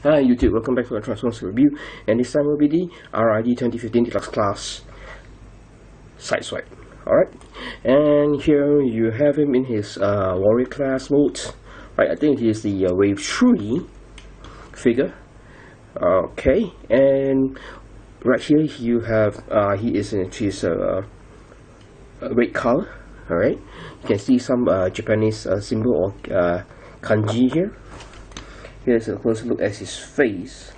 Hi YouTube, welcome back to a Transformers review, and this time will be the RID 2015 Deluxe class Sideswipe. Alright, and here you have him in his warrior class mode. Right, I think he is the wave 3 figure. Okay, and right here you have he is in his red color. Alright, you can see some Japanese symbol or kanji here. Here's a closer look at his face.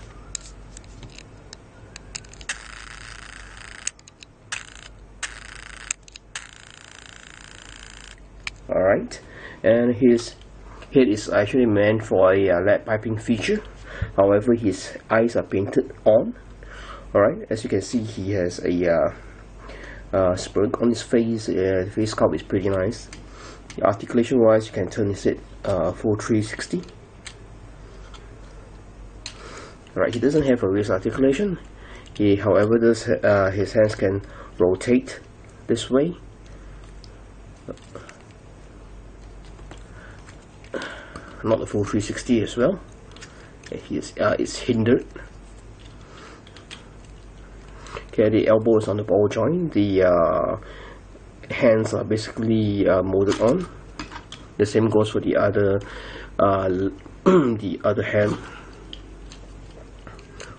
Alright, and his head is actually meant for a lead piping feature. However, his eyes are painted on. Alright, as you can see, he has a spurt on his face. The face sculpt is pretty nice. Articulation wise, you can turn his head full 360. Right, he doesn't have a wrist articulation. He, however, does his hands can rotate this way. Not a full 360 as well. It's hindered. Okay, the elbow is on the ball joint. The hands are basically molded on. The same goes for the other hand.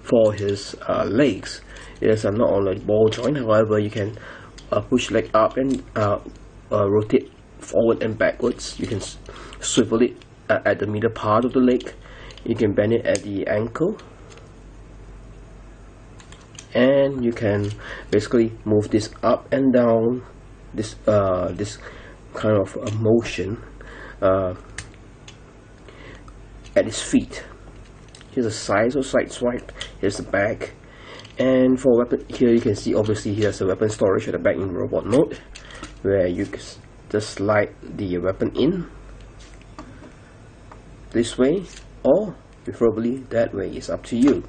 For his legs, it is not on a ball joint. However, you can push leg up and rotate forward and backwards. You can swivel it at the middle part of the leg. You can bend it at the ankle, and you can basically move this up and down. This kind of motion at his feet. Here's the size of Sideswipe. Here's the back, and for weapon here you can see obviously he has a weapon storage at the back in robot mode, where you just slide the weapon in this way, or preferably that way. It's up to you.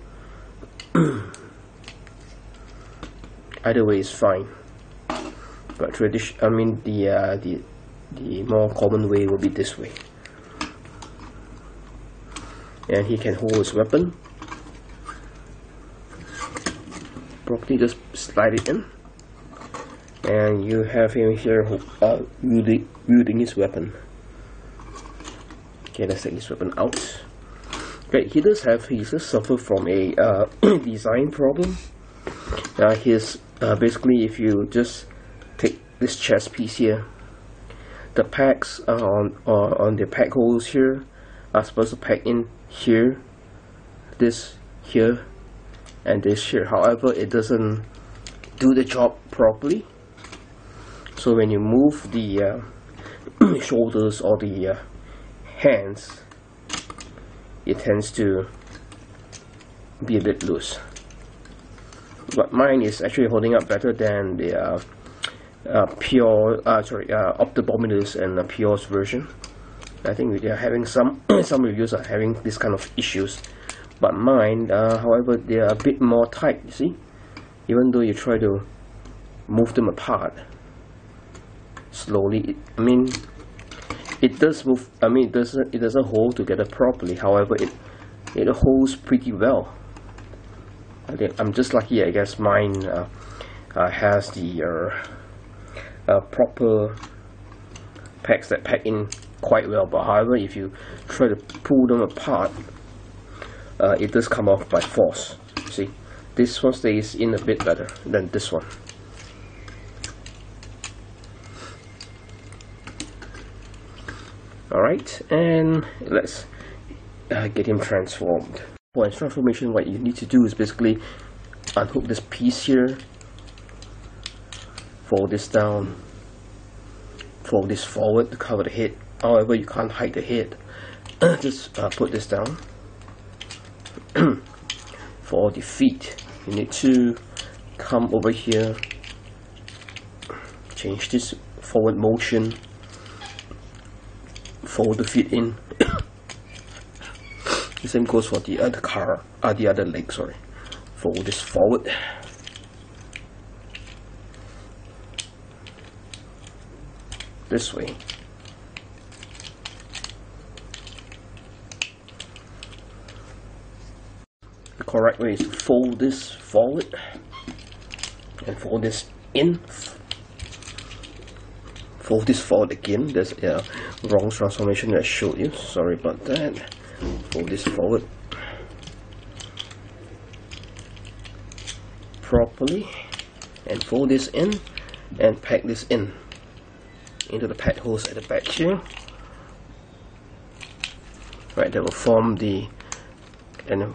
Either way is fine, but the more common way will be this way. And he can hold his weapon properly. Just slide it in, and you have him here wielding his weapon. Okay, let's take his weapon out. Okay, he does suffer from a design problem. Basically, if you just take this chest piece here, the packs on the pack holes here are supposed to pack in here, this here, and this here. However, it doesn't do the job properly. So when you move the shoulders or the hands, it tends to be a bit loose. But mine is actually holding up better than the Optobominus and Pure's version. I think they are having some reviews are having this kind of issues, but mine, however, they are a bit more tight. You see, even though you try to move them apart slowly, it does move. It doesn't hold together properly. However, it holds pretty well. I'm just lucky, I guess. Mine has the proper packs that pack in quite well, but however, if you try to pull them apart, it does come off by force. See, this one stays in a bit better than this one. Alright, and let's get him transformed. For his transformation, what you need to do is basically unhook this piece here, fold this down, fold this forward to cover the head. However, you can't hide the head. Just put this down. For the feet, you need to come over here, change this forward motion, fold the feet in. The same goes for the other leg. Sorry, fold this forward. This way. the correct way is to fold this forward and fold this in. Fold this forward again. There's a wrong transformation that I showed you. Sorry about that. Fold this forward properly and fold this in and pack this in into the pad holes at the back here. Right, that will form the, and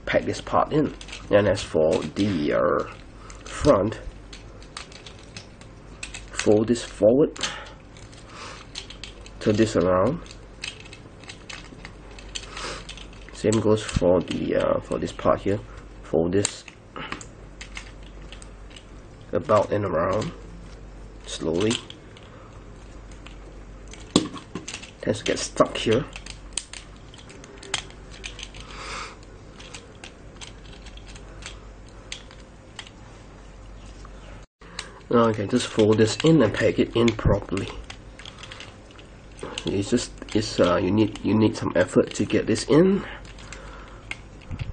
pack this part in. And as for the front, fold this forward, turn this around. Same goes for the for this part here. Fold this about and around slowly. Tends to get stuck here. Okay, just fold this in and pack it in properly. You need some effort to get this in.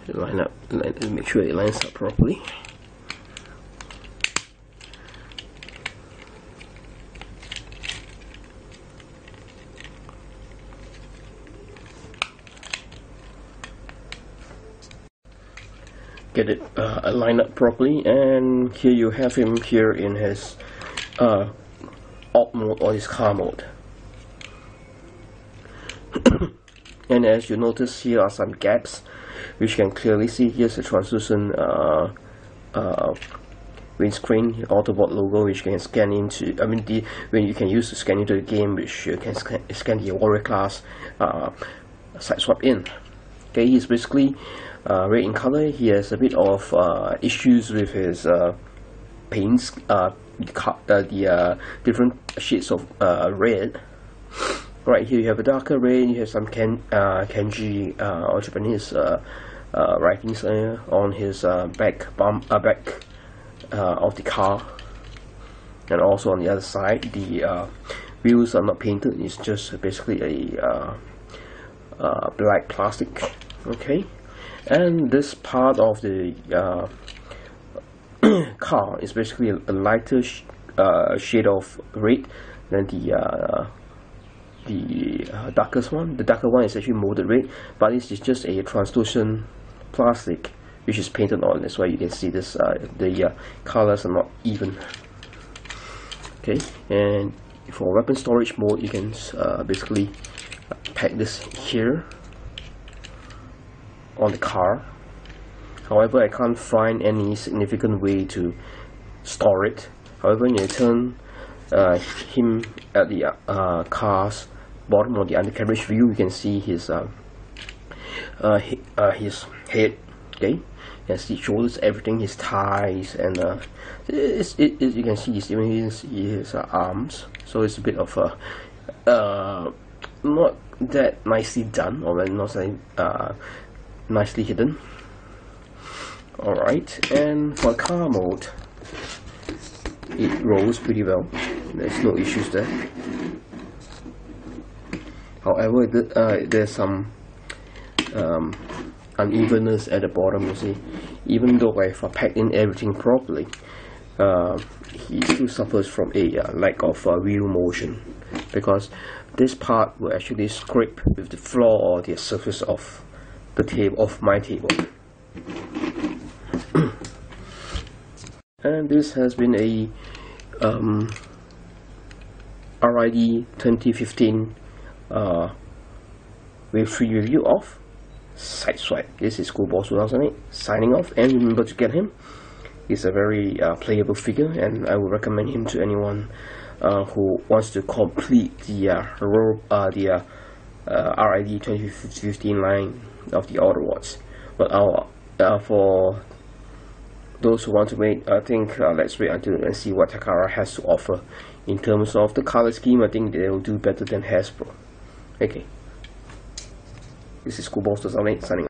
Line up, make sure it lines up properly. Get it lined up properly, and here you have him here in his alt mode or his car mode. And as you notice, here are some gaps which you can clearly see. Here's a translucent windscreen Autobot logo which you can scan into. When you can use to scan into the game, which you can scan the warrior class Sideswipe in. Okay, he's basically red in color. He has a bit of issues with his paints, the different shades of red. Right here you have a darker red, you have some kanji or Japanese writings on his back of the car, and also on the other side the wheels are not painted. It's just basically a black plastic. Okay, and this part of the car is basically a lighter shade of red than the darkest one. The darker one is actually molded red, but this is just a translucent plastic which is painted on. That's why you can see this the colors are not even. Okay, and for weapon storage mode, you can basically pack this here on the car. However, I can't find any significant way to store it. However, when you turn him at the car's bottom of the undercarriage view, you can see his head. Okay, you can see shoulders, everything, his thighs, and you can see his arms. So it's a bit of not that nicely done, or not say nicely hidden. Alright, and for car mode, it rolls pretty well. There's no issues there. However, there's some unevenness at the bottom. You see, even though I've packed in everything properly, he still suffers from a lack of wheel motion, because this part will actually scrape with the floor or the surface of the table, of my table. And this has been a RID 2015 Wave 3 review of Sideswipe. This is Schoolboy 2008 signing off, and remember to get him. He's a very playable figure, and I would recommend him to anyone who wants to complete the RID 2015 line of the Autobots. But for those who want to wait, I think let's wait until and see what Takara has to offer in terms of the color scheme. I think they will do better than Hasbro. Okay, this is Schoolboy 2008 signing off.